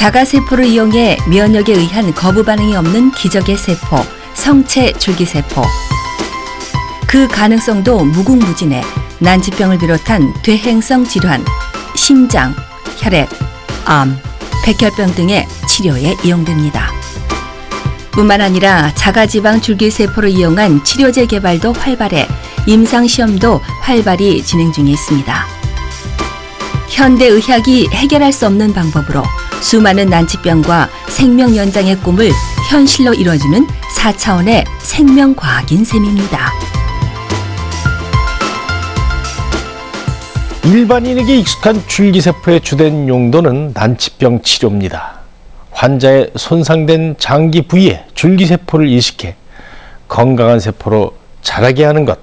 자가세포를 이용해 면역에 의한 거부 반응이 없는 기적의 세포, 성체 줄기세포. 그 가능성도 무궁무진해 난치병을 비롯한 퇴행성 질환, 심장, 혈액, 암, 백혈병 등의 치료에 이용됩니다. 뿐만 아니라 자가지방 줄기세포를 이용한 치료제 개발도 활발해 임상시험도 활발히 진행 중에 있습니다. 현대의학이 해결할 수 없는 방법으로 수많은 난치병과 생명 연장의 꿈을 현실로 이뤄주는 4차원의 생명과학인 셈입니다. 일반인에게 익숙한 줄기세포의 주된 용도는 난치병 치료입니다. 환자의 손상된 장기 부위에 줄기세포를 이식해 건강한 세포로 자라게 하는 것.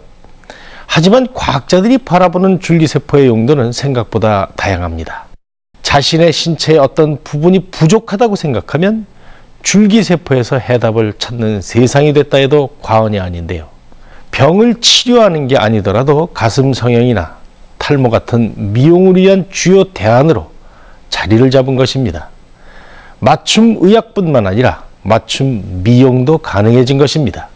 하지만 과학자들이 바라보는 줄기세포의 용도는 생각보다 다양합니다. 자신의 신체의 어떤 부분이 부족하다고 생각하면 줄기세포에서 해답을 찾는 세상이 됐다 해도 과언이 아닌데요. 병을 치료하는 게 아니더라도 가슴 성형이나 탈모 같은 미용을 위한 주요 대안으로 자리를 잡은 것입니다. 맞춤 의학뿐만 아니라 맞춤 미용도 가능해진 것입니다.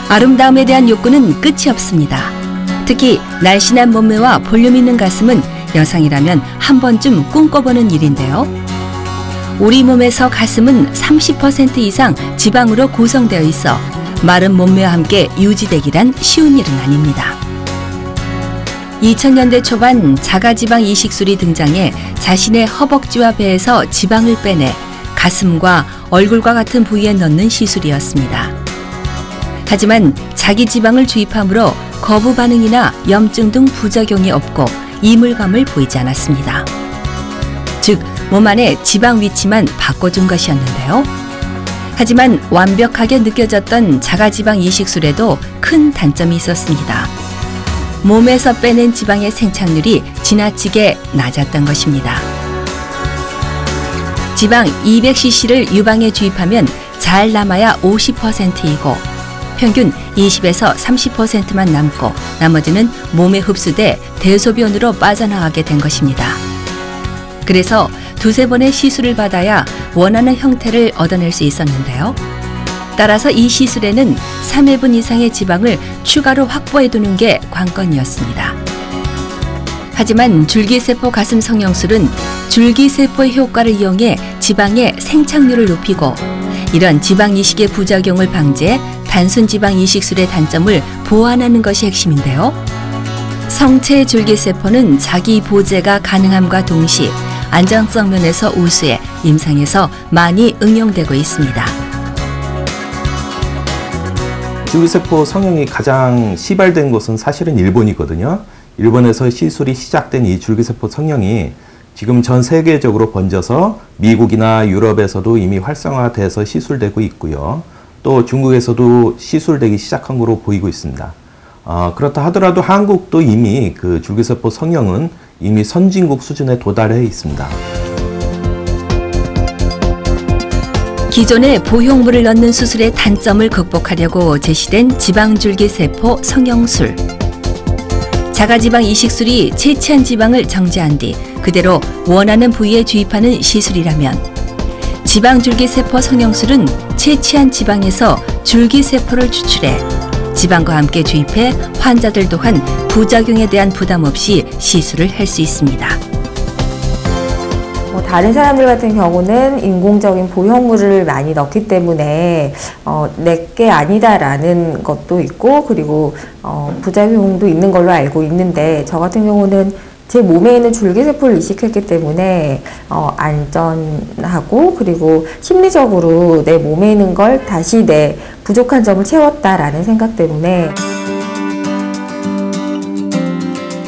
아름다움에 대한 욕구는 끝이 없습니다. 특히 날씬한 몸매와 볼륨 있는 가슴은 여성이라면 한 번쯤 꿈꿔보는 일인데요. 우리 몸에서 가슴은 30% 이상 지방으로 구성되어 있어 마른 몸매와 함께 유지되기란 쉬운 일은 아닙니다. 2000년대 초반 자가지방 이식술이 등장해 자신의 허벅지와 배에서 지방을 빼내 가슴과 얼굴과 같은 부위에 넣는 시술이었습니다. 하지만 자기 지방을 주입함으로 거부 반응이나 염증 등 부작용이 없고 이물감을 보이지 않았습니다. 즉, 몸 안의 지방 위치만 바꿔준 것이었는데요. 하지만 완벽하게 느껴졌던 자가지방 이식술에도 큰 단점이 있었습니다. 몸에서 빼낸 지방의 생착률이 지나치게 낮았던 것입니다. 지방 200cc를 유방에 주입하면 잘 남아야 50%이고 평균 20에서 30%만 남고 나머지는 몸에 흡수돼 대소변으로 빠져나가게 된 것입니다. 그래서 두세 번의 시술을 받아야 원하는 형태를 얻어낼 수 있었는데요. 따라서 이 시술에는 3회분 이상의 지방을 추가로 확보해두는 게 관건이었습니다. 하지만 줄기세포 가슴 성형술은 줄기세포의 효과를 이용해 지방의 생착률을 높이고 이런 지방 이식의 부작용을 방지해 단순 지방 이식술의 단점을 보완하는 것이 핵심인데요. 성체 줄기세포는 자기 보재가 가능함과 동시에 안정성 면에서 우수해 임상에서 많이 응용되고 있습니다. 줄기세포 성형이 가장 시발된 곳은 사실은 일본이거든요. 일본에서 시술이 시작된 이 줄기세포 성형이 지금 전 세계적으로 번져서 미국이나 유럽에서도 이미 활성화돼서 시술되고 있고요. 또 중국에서도 시술되기 시작한 것으로 보이고 있습니다. 그렇다 하더라도 한국도 이미 그 줄기세포 성형은 이미 선진국 수준에 도달해 있습니다. 기존의 보형물을 넣는 수술의 단점을 극복하려고 제시된 지방줄기세포 성형술. 자가지방 이식술이 채취한 지방을 정제한 뒤 그대로 원하는 부위에 주입하는 시술이라면 지방줄기세포 성형술은 채취한 지방에서 줄기세포를 추출해 지방과 함께 주입해 환자들 또한 부작용에 대한 부담 없이 시술을 할 수 있습니다. 다른 사람들 같은 경우는 인공적인 보형물을 많이 넣기 때문에 내게 아니다라는 것도 있고 그리고 부작용도 있는 걸로 알고 있는데 저 같은 경우는 제 몸에 있는 줄기세포를 이식했기 때문에 안전하고 그리고 심리적으로 내 몸에 있는 걸 다시 내 부족한 점을 채웠다라는 생각 때문에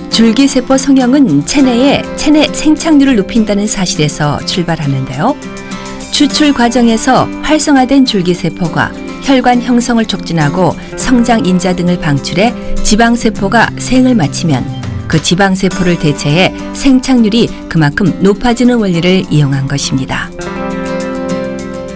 줄기세포 성형은 체내 생착률을 높인다는 사실에서 출발하는데요. 추출 과정에서 활성화된 줄기세포가 혈관 형성을 촉진하고 성장 인자 등을 방출해 지방세포가 생을 마치면 그 지방세포를 대체해 생착률이 그만큼 높아지는 원리를 이용한 것입니다.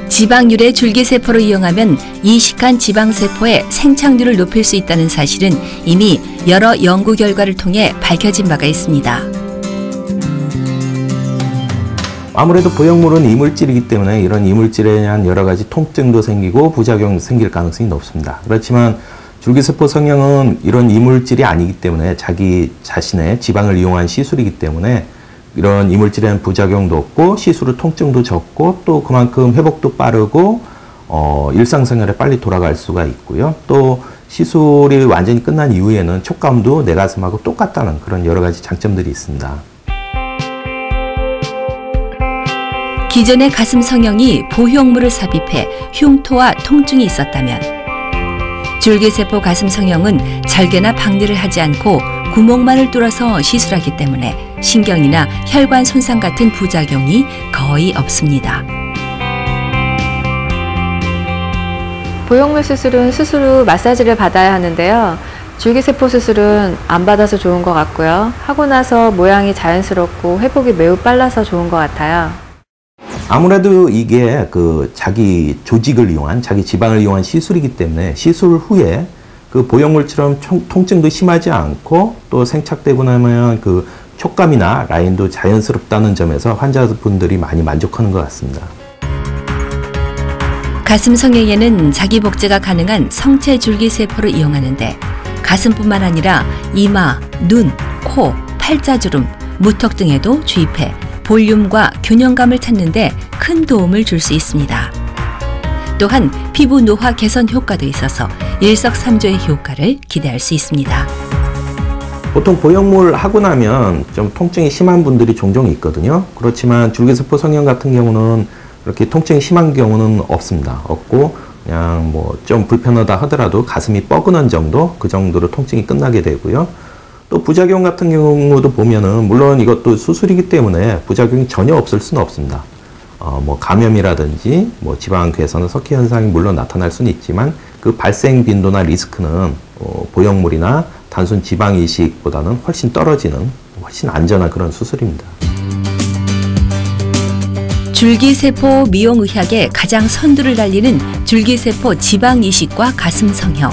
지방률의 줄기세포를 이용하면 이식한 지방세포의 생착률을 높일 수 있다는 사실은 이미 여러 연구 결과를 통해 밝혀진 바가 있습니다. 아무래도 보형물은 이물질이기 때문에 이런 이물질에 대한 여러 가지 통증도 생기고 부작용 생길 가능성이 높습니다. 그렇지만 줄기세포 성형은 이런 이물질이 아니기 때문에 자기 자신의 지방을 이용한 시술이기 때문에 이런 이물질에 대한 부작용도 없고 시술 후 통증도 적고 또 그만큼 회복도 빠르고 일상생활에 빨리 돌아갈 수가 있고요. 또 시술이 완전히 끝난 이후에는 촉감도 내 가슴하고 똑같다는 그런 여러 가지 장점들이 있습니다. 기존의 가슴 성형이 보형물을 삽입해 흉터와 통증이 있었다면 줄기세포 가슴 성형은 절개나 박리를 하지 않고 구멍만을 뚫어서 시술하기 때문에 신경이나 혈관 손상 같은 부작용이 거의 없습니다. 보형물 수술은 수술 후 마사지를 받아야 하는데요. 줄기세포 수술은 안 받아서 좋은 것 같고요. 하고 나서 모양이 자연스럽고 회복이 매우 빨라서 좋은 것 같아요. 아무래도 이게 자기 조직을 이용한, 자기 지방을 이용한 시술이기 때문에 시술 후에 그 보형물처럼 통증도 심하지 않고 또 생착되고 나면 그 촉감이나 라인도 자연스럽다는 점에서 환자분들이 많이 만족하는 것 같습니다. 가슴 성형에는 자기 복제가 가능한 성체 줄기세포를 이용하는데 가슴뿐만 아니라 이마, 눈, 코, 팔자주름, 무턱 등에도 주입해 볼륨과 균형감을 찾는 데 큰 도움을 줄 수 있습니다. 또한 피부 노화 개선 효과도 있어서 일석삼조의 효과를 기대할 수 있습니다. 보통 보형물 하고 나면 좀 통증이 심한 분들이 종종 있거든요. 그렇지만 줄기세포 성형 같은 경우는 그렇게 통증이 심한 경우는 없습니다. 없고 그냥 뭐 좀 불편하다 하더라도 가슴이 뻐근한 정도, 그 정도로 통증이 끝나게 되고요. 또 부작용 같은 경우도 보면은 물론 이것도 수술이기 때문에 부작용이 전혀 없을 수는 없습니다. 뭐 감염이라든지 뭐 지방 괴선의 석회 현상이 물론 나타날 수는 있지만 그 발생 빈도나 리스크는 보형물이나 단순 지방 이식보다는 훨씬 떨어지는 훨씬 안전한 그런 수술입니다. 줄기세포 미용의학의 가장 선두를 달리는 줄기세포 지방 이식과 가슴 성형.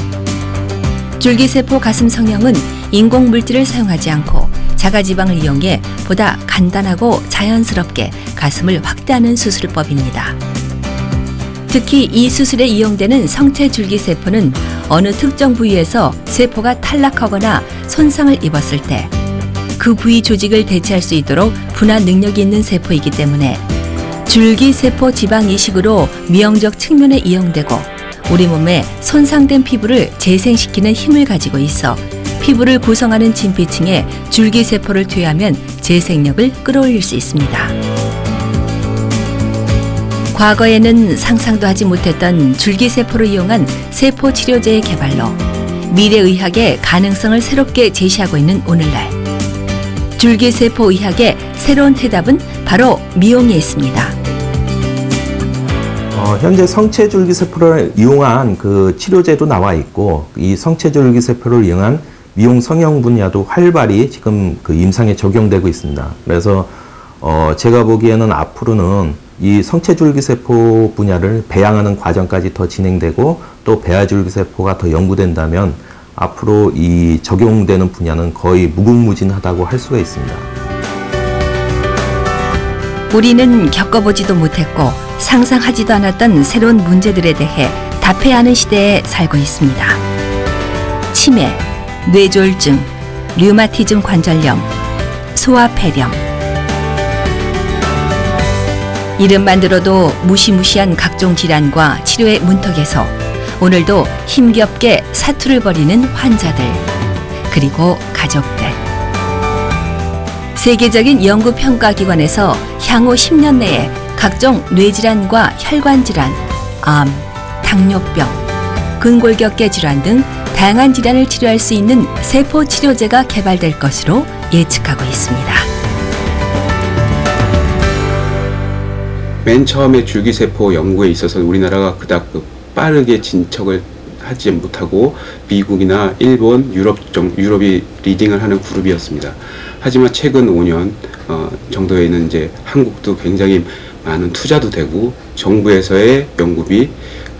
줄기세포 가슴 성형은 인공물질을 사용하지 않고 자가지방을 이용해 보다 간단하고 자연스럽게 가슴을 확대하는 수술법입니다. 특히 이 수술에 이용되는 성체 줄기세포는 어느 특정 부위에서 세포가 탈락하거나 손상을 입었을 때 그 부위 조직을 대체할 수 있도록 분화 능력이 있는 세포이기 때문에 줄기세포 지방 이식으로 미용적 측면에 이용되고 우리 몸에 손상된 피부를 재생시키는 힘을 가지고 있어 피부를 구성하는 진피층에 줄기세포를 투여하면 재생력을 끌어올릴 수 있습니다. 과거에는 상상도 하지 못했던 줄기세포를 이용한 세포치료제의 개발로 미래의학의 가능성을 새롭게 제시하고 있는 오늘날. 줄기세포 의학의 새로운 해답은 바로 미용에 있습니다. 현재 성체 줄기세포를 이용한 그 치료제도 나와 있고 이 성체 줄기세포를 이용한 미용 성형 분야도 활발히 지금 그 임상에 적용되고 있습니다. 그래서 제가 보기에는 앞으로는 이 성체 줄기세포 분야를 배양하는 과정까지 더 진행되고 또 배아 줄기세포가 더 연구된다면 앞으로 이 적용되는 분야는 거의 무궁무진하다고 할 수가 있습니다. 우리는 겪어보지도 못했고 상상하지도 않았던 새로운 문제들에 대해 답해야 하는 시대에 살고 있습니다. 치매, 뇌졸중, 류마티즘 관절염, 소아폐렴. 이름만 들어도 무시무시한 각종 질환과 치료의 문턱에서 오늘도 힘겹게 사투를 벌이는 환자들, 그리고 가족들. 세계적인 연구평가기관에서 향후 10년 내에 각종 뇌질환과 혈관질환, 암, 당뇨병, 근골격계 질환 등 다양한 질환을 치료할 수 있는 세포치료제가 개발될 것으로 예측하고 있습니다. 맨 처음에 줄기세포 연구에 있어서 우리나라가 그닥 빠르게 진척을 하지 못하고 미국이나 일본, 유럽이 리딩을 하는 그룹이었습니다. 하지만 최근 5년 정도에는 이제 한국도 굉장히 많은 투자도 되고 정부에서의 연구비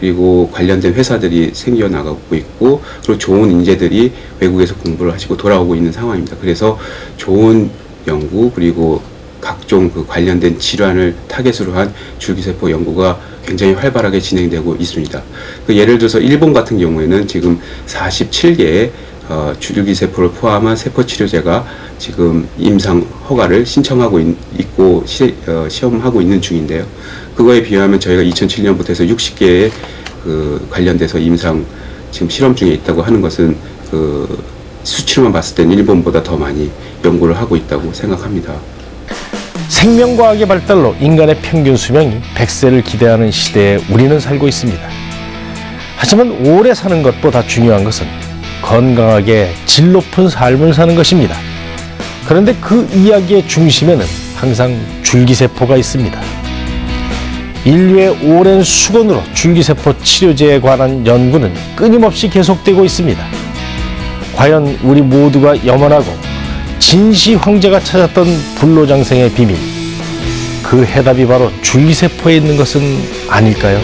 그리고 관련된 회사들이 생겨나가고 있고 그리고 좋은 인재들이 외국에서 공부를 하시고 돌아오고 있는 상황입니다. 그래서 좋은 연구 그리고 각종 그 관련된 질환을 타겟으로 한 줄기세포 연구가 굉장히 활발하게 진행되고 있습니다. 그 예를 들어서 일본 같은 경우에는 지금 47개의 줄기세포를 포함한 세포치료제가 지금 임상 허가를 신청하고 있고 시험하고 있는 중인데요. 그거에 비하면 저희가 2007년부터 해서 60개의 그 관련돼서 임상 지금 실험 중에 있다고 하는 것은 그 수치로만 봤을 땐 일본보다 더 많이 연구를 하고 있다고 생각합니다. 생명과학의 발달로 인간의 평균 수명이 100세를 기대하는 시대에 우리는 살고 있습니다. 하지만 오래 사는 것보다 중요한 것은 건강하게 질 높은 삶을 사는 것입니다. 그런데 그 이야기의 중심에는 항상 줄기세포가 있습니다. 인류의 오랜 수건으로 줄기세포 치료제에 관한 연구는 끊임없이 계속되고 있습니다. 과연 우리 모두가 염원하고 진시 황제가 찾았던 불로장생의 비밀, 그 해답이 바로 줄기세포에 있는 것은 아닐까요?